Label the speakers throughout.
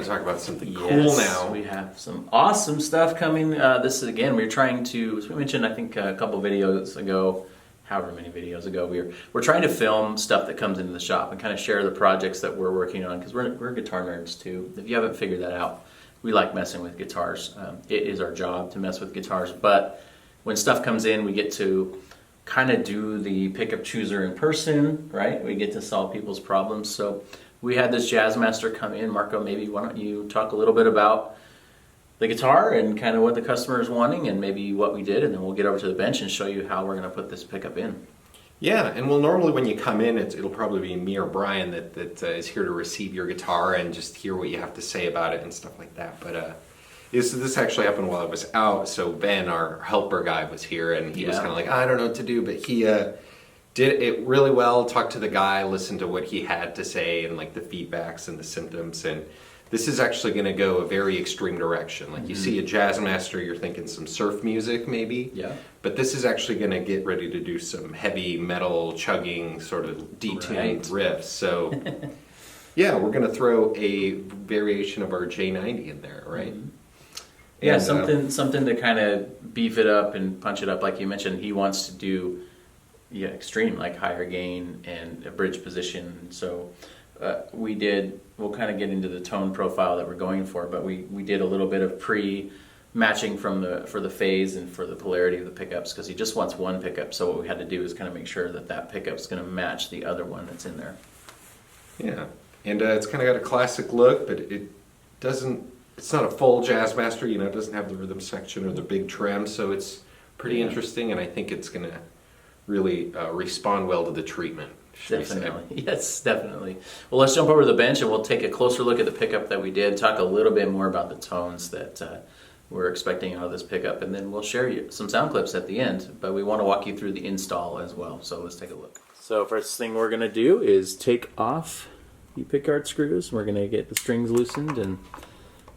Speaker 1: to talk about something cool now.
Speaker 2: We have some awesome stuff coming. This is, again, we're trying to, as we mentioned, I think a couple videos ago, however many videos ago, we're trying to film stuff that comes into the shop and kind of share the projects that we're working on, because we're guitar nerds too. If you haven't figured that out, we like messing with guitars. It is our job to mess with guitars, but when stuff comes in, we get to kind of do the pickup chooser in person, right? We get to solve people's problems. So we had this Jazzmaster come in. Marco, maybe why don't you talk a little bit about the guitar and kind of what the customer is wanting and maybe what we did, and then we'll get over to the bench and show you how we're going to put this pickup in.
Speaker 1: Yeah, and well, normally when you come in, it'll probably be me or Brian that is here to receive your guitar and just hear what you have to say about it and stuff like that. But this actually happened while I was out. So Ben, our helper guy, was here, and he was kind of like, I don't know what to do, but he did it really well. Talked to the guy, listened to what he had to say, and like the feedbacks and the symptoms. And this is actually going to go a very extreme direction. Like you see a Jazzmaster, you're thinking some surf music maybe.
Speaker 2: Yeah.
Speaker 1: But this is actually going to get ready to do some heavy metal chugging sort of detuned riffs. So yeah, we're going to throw a variation of our J90 in there, right?
Speaker 2: Yeah, something to kind of beef it up and punch it up. Like you mentioned, he wants to do extreme, like higher gain and a bridge position. So we'll kind of get into the tone profile that we're going for, but we did a little bit of matching for the phase and for the polarity of the pickups, because he just wants one pickup. So what we had to do is kind of make sure that pickup's going to match the other one that's in there.
Speaker 1: Yeah, and it's kind of got a classic look, but it's not a full Jazzmaster, it doesn't have the rhythm section or the big trem, so it's pretty interesting, and I think it's going to really respond well to the treatment.
Speaker 2: Definitely. Yes, definitely. Well, let's jump over to the bench and we'll take a closer look at the pickup that we did, talk a little bit more about the tones that we're expecting out of this pickup, and then we'll share you some sound clips at the end, but we want to walk you through the install as well, so let's take a look. So first thing we're going to do is take off the pickguard screws. We're going to get the strings loosened, and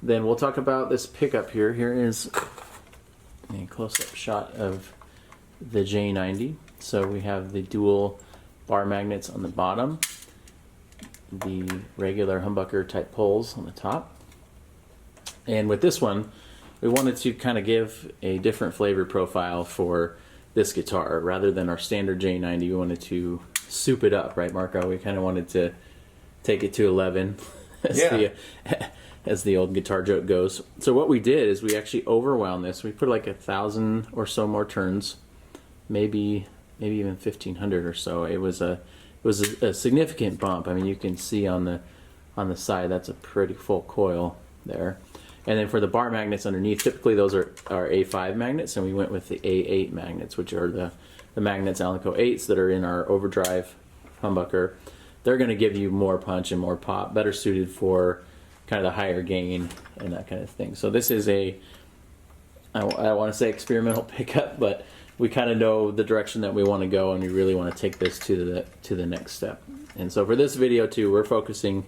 Speaker 2: then we'll talk about this pickup here. Here is a close-up shot of the J90. So we have the dual bar magnets on the bottom, the regular humbucker type poles on the top. And with this one, we wanted to kind of give a different flavor profile for this guitar. Rather than our standard J90, we wanted to soup it up, right, Marco? We kind of wanted to take it to 11, as the old guitar joke goes. So what we did is we actually overwound this. We put like 1,000 or so more turns, maybe even 1,500 or so. It was a significant bump. I mean, you can see on the side that's a pretty full coil there. And then for the bar magnets underneath, typically those are A5 magnets, and we went with the A8 magnets, which are the magnets Alnico 8s that are in our overdrive humbucker. They're going to give you more punch and more pop, better suited for kind of the higher gain and that kind of thing. So this is I want to say experimental pickup, but we kind of know the direction that we want to go, and we really want to take this to the next step. And so for this video too, we're focusing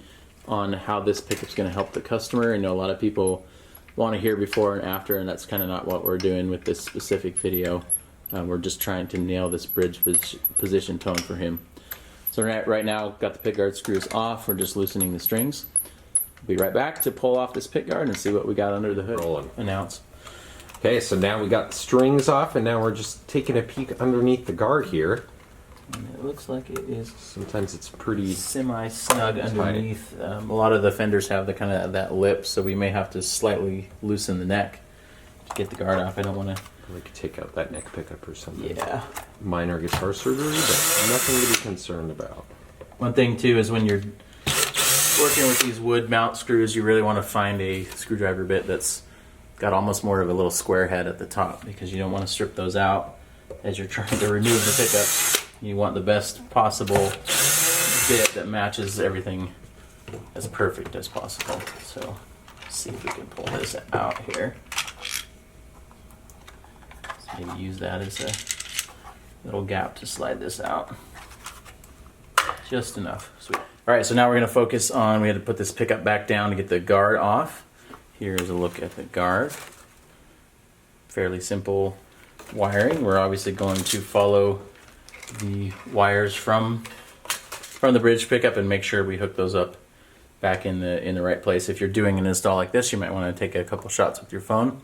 Speaker 2: on how this pickup's going to help the customer. I know a lot of people want to hear before and after, and that's kind of not what we're doing with this specific video. We're just trying to nail this bridge position tone for him. So right now, got the pickguard screws off. We're just loosening the strings. We'll be right back to pull off this pickguard and see what we got under the hood.
Speaker 1: Rolling.
Speaker 2: Announce.
Speaker 1: Okay, so now we got the strings off, and now we're just taking a peek underneath the guard here.
Speaker 2: And it looks like it is.
Speaker 1: Sometimes it's pretty
Speaker 2: semi-snug underneath. A lot of the Fenders have the kind of that lip, so we may have to slightly loosen the neck to get the guard off. I don't want to.
Speaker 1: We could take out that neck pickup or something.
Speaker 2: Yeah.
Speaker 1: Minor guitar surgery, but nothing to be concerned about.
Speaker 2: One thing too is when you're working with these wood mount screws, you really want to find a screwdriver bit that's got almost more of a little square head at the top, because you don't want to strip those out as you're trying to remove the pickup. You want the best possible bit that matches everything as perfect as possible. So let's see if we can pull this out here. So maybe use that as a little gap to slide this out. Just enough. Sweet. All right, so now we're going to focus on, we had to put this pickup back down to get the guard off. Here's a look at the guard. Fairly simple wiring. We're obviously going to follow the wires from the bridge pickup and make sure we hook those up back in the right place. If you're doing an install like this, you might want to take a couple shots with your phone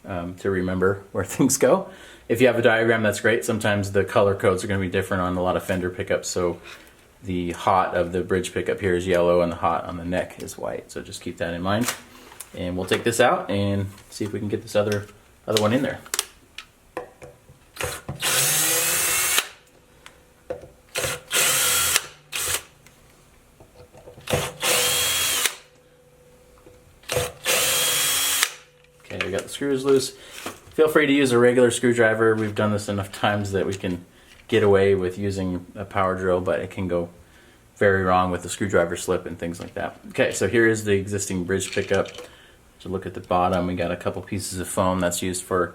Speaker 2: to remember where things go. If you have a diagram, that's great. Sometimes the color codes are going to be different on a lot of Fender pickups, so the hot of the bridge pickup here is yellow and the hot on the neck is white. So just keep that in mind. And we'll take this out and see if we can get this other one in there. Okay, we got the screws loose. Feel free to use a regular screwdriver. We've done this enough times that we can get away with using a power drill, but it can go very wrong with the screwdriver slip and things like that. Okay, so here is the existing bridge pickup. So look at the bottom, we got a couple pieces of foam that's used for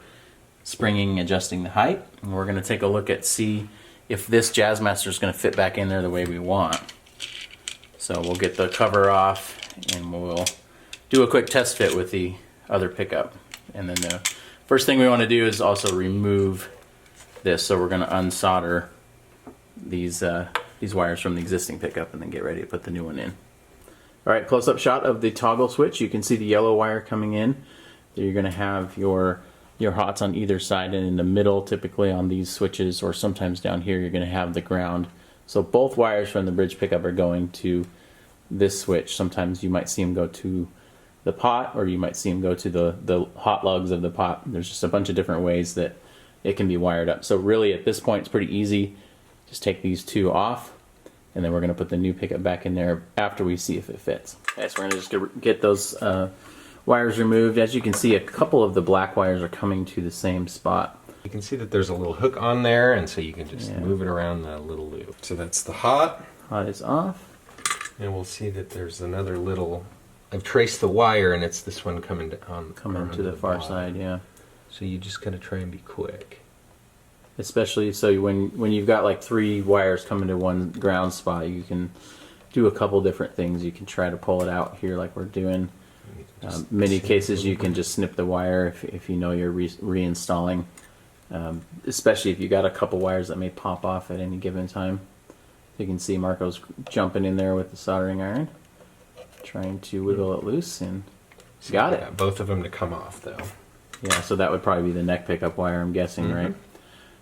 Speaker 2: springing, adjusting the height. And we're gonna take a look at see if this Jazzmaster is gonna fit back in there the way we want. So we'll get the cover off and we'll do a quick test fit with the other pickup. And then the first thing we want to do is also remove this. So we're going to unsolder these wires from the existing pickup and then get ready to put the new one in. All right, close-up shot of the toggle switch. You can see the yellow wire coming in. There you're going to have your hots on either side, and in the middle, typically on these switches, or sometimes down here, you're going to have the ground. So both wires from the bridge pickup are going to this switch. Sometimes you might see them go to the pot, or you might see them go to the hot lugs of the pot. There's just a bunch of different ways that it can be wired up. So really at this point it's pretty easy. Just take these two off, and then we're going to put the new pickup back in there after we see if it fits. Okay, so we're going to just get those wires removed. As you can see, a couple of the black wires are coming to the same spot.
Speaker 1: You can see that there's a little hook on there, and so you can just move it around the little loop. So that's the hot.
Speaker 2: Hot is off.
Speaker 1: And we'll see that there's another little... I've traced the wire, and it's this one coming down.
Speaker 2: Coming to the far side, yeah.
Speaker 1: So you just gotta try and be quick.
Speaker 2: Especially so when you've got like 3 wires coming to one ground spot, you can do a couple different things. You can try to pull it out here like we're doing. Many cases you can just snip the wire if you know you're reinstalling. Especially if you got a couple wires that may pop off at any given time. You can see Marco's jumping in there with the soldering iron, trying to wiggle it loose, and got it.
Speaker 1: Both of them to come off though.
Speaker 2: Yeah, so that would probably be the neck pickup wire, I'm guessing, right?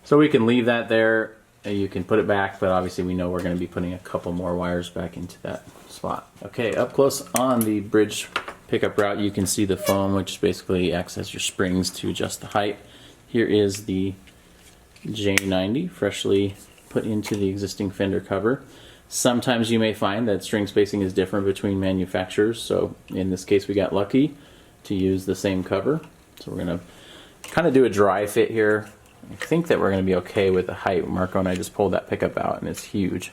Speaker 2: So we can leave that there. You can put it back, but obviously we know we're going to be putting a couple more wires back into that spot. Okay, up close on the bridge pickup route, you can see the foam, which basically acts as your springs to adjust the height. Here is the J90, freshly put into the existing Fender cover. Sometimes you may find that string spacing is different between manufacturers, so in this case we got lucky to use the same cover. So we're going to kind of do a dry fit here. I think that we're going to be okay with the height. Marco and I just pulled that pickup out and it's huge.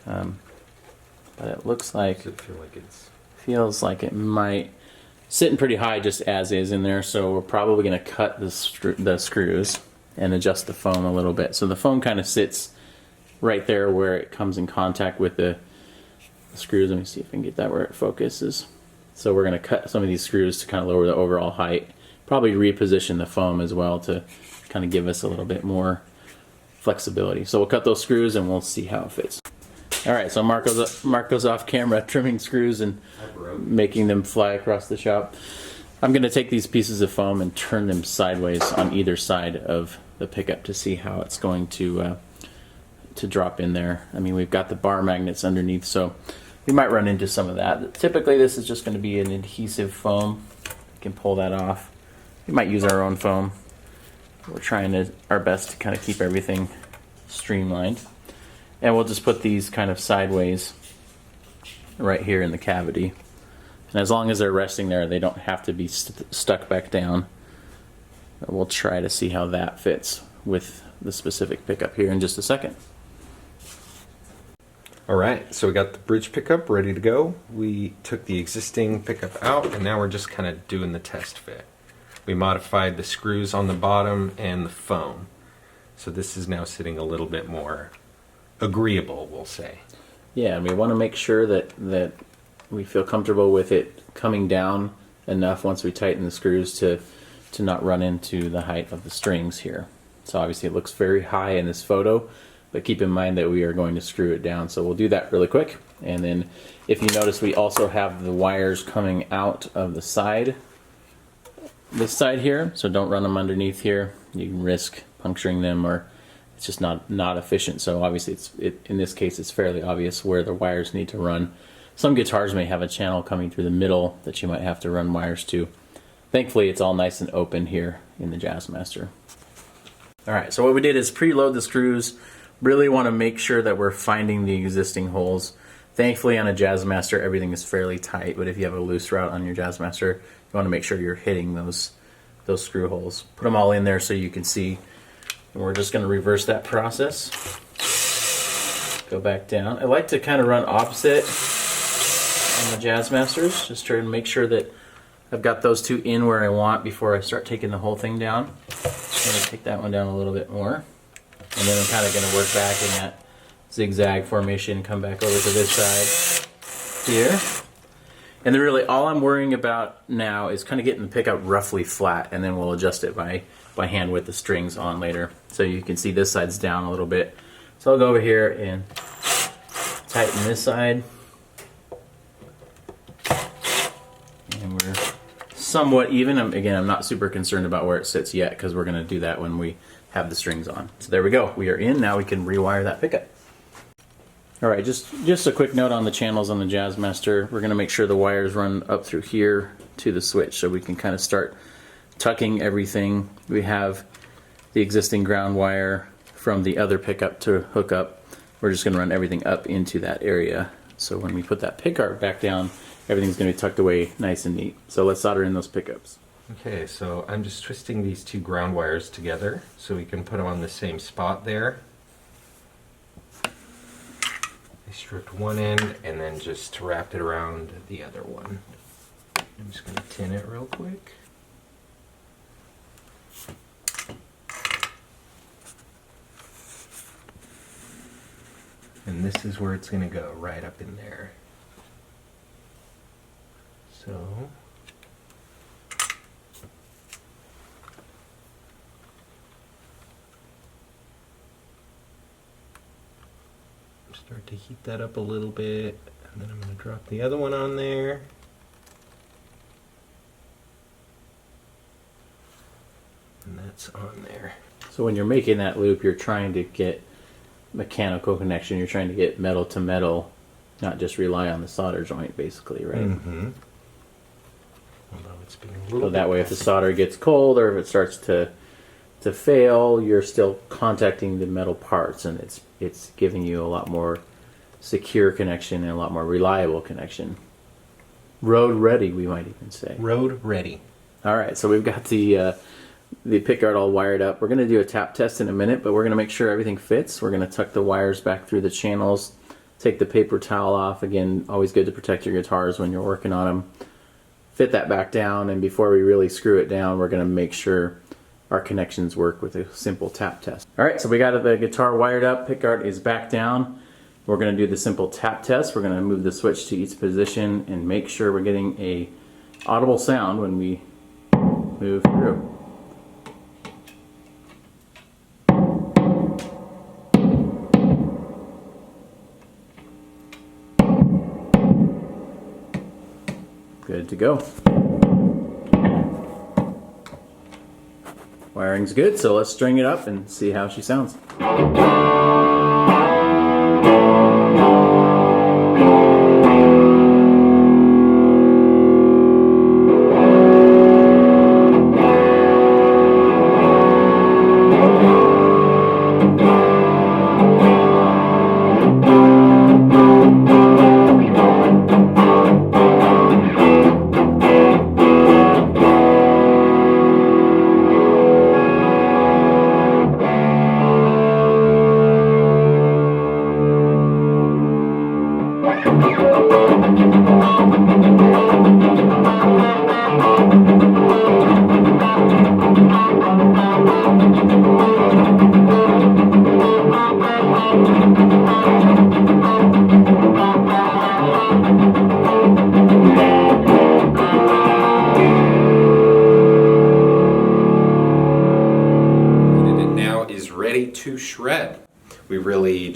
Speaker 2: But it looks like...
Speaker 1: Does it feel like it's...
Speaker 2: Feels like it might... Sitting pretty high just as is in there, so we're probably going to cut the screws and adjust the foam a little bit. So the foam kind of sits right there where it comes in contact with the screws. Let me see if I can get that where it focuses. So we're going to cut some of these screws to kind of lower the overall height. Probably reposition the foam as well to kind of give us a little bit more flexibility. So we'll cut those screws and we'll see how it fits. Alright, so Marco's off camera trimming screws and making them fly across the shop. I'm going to take these pieces of foam and turn them sideways on either side of the pickup to see how it's going to drop in there. I mean, we've got the bar magnets underneath, so we might run into some of that. Typically this is just going to be an adhesive foam. We can pull that off. We might use our own foam. We're trying our best to kind of keep everything streamlined. And we'll just put these kind of sideways right here in the cavity. And as long as they're resting there, they don't have to be stuck back down. But we'll try to see how that fits with the specific pickup here in just a second.
Speaker 1: Alright, so we got the bridge pickup ready to go. We took the existing pickup out, and now we're just kind of doing the test fit. We modified the screws on the bottom and the foam. So this is now sitting a little bit more agreeable, we'll say.
Speaker 2: Yeah, and we want to make sure that we feel comfortable with it coming down enough once we tighten the screws to not run into the height of the strings here. So obviously it looks very high in this photo. but keep in mind that we are going to screw it down. So we'll do that really quick. And then if you notice, we also have the wires coming out of the side, this side here. So don't run them underneath here. You can risk puncturing them, or it's just not efficient. So obviously in this case, it's fairly obvious where the wires need to run. Some guitars may have a channel coming through the middle that you might have to run wires to. Thankfully, it's all nice and open here in the Jazzmaster. All right, so what we did is preload the screws. Really want to make sure that we're finding the existing holes. Thankfully, on a Jazzmaster, everything is fairly tight, but if you have a loose route on your Jazzmaster, you want to make sure you're hitting those screw holes. Put them all in there so you can see. And we're just going to reverse that process. Go back down. I like to kind of run opposite on the Jazzmasters, just try to make sure that I've got those two in where I want before I start taking the whole thing down. I'm going to take that one down a little bit more. And then I'm kind of going to work back in that zigzag formation, come back over to this side here. And then really all I'm worrying about now is kind of getting the pickup roughly flat, and then we'll adjust it by hand with the strings on later. So you can see this side's down a little bit. So I'll go over here and tighten this side. And we're somewhat even. Again, I'm not super concerned about where it sits yet because we're going to do that when we have the strings on. So there we go. We are in. Now we can rewire that pickup. All right, just a quick note on the channels on the Jazzmaster. We're going to make sure the wires run up through here to the switch so we can kind of start tucking everything. We have the existing ground wire from the other pickup to hook up. We're just going to run everything up into that area. So when we put that pick-guard back down, everything's going to be tucked away nice and neat. So let's solder in those pickups.
Speaker 1: Okay, so I'm just twisting these two ground wires together so we can put them on the same spot there. I stripped one end and then just wrapped it around the other one. I'm just going to tin it real quick. And this is where it's going to go, right up in there. So start to heat that up a little bit, and then I'm going to drop the other one on there. And that's on there.
Speaker 2: So when you're making that loop, you're trying to get mechanical connection. You're trying to get metal to metal, not just rely on the solder joint, basically, right?
Speaker 1: Mm-hmm. Although it's being a little
Speaker 2: so that way, if the solder gets cold or if it starts to fail, you're still contacting the metal parts, and it's giving you a lot more secure connection and a lot more reliable connection. Road ready, we might even say.
Speaker 1: Road ready.
Speaker 2: All right, so we've got the pickguard all wired up. We're going to do a tap test in a minute, but we're going to make sure everything fits. We're going to tuck the wires back through the channels, take the paper towel off. Again, always good to protect your guitars when you're working on them. Fit that back down, and before we really screw it down, we're going to make sure our connections work with a simple tap test. All right, so we got the guitar wired up. Pickguard is back down. We're going to do the simple tap test. We're going to move the switch to each position and make sure we're getting a audible sound when we move through. Good to go. Wiring's good, so let's string it up and see how she sounds.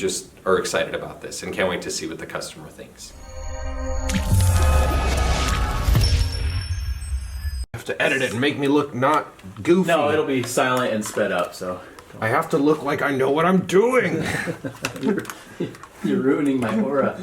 Speaker 1: just are excited about this and can't wait to see what the customer thinks.
Speaker 3: Have to edit it and make me look not goofy.
Speaker 2: No, it'll be silent and sped up, so
Speaker 3: I have to look like I know what I'm doing.
Speaker 2: you're ruining my aura.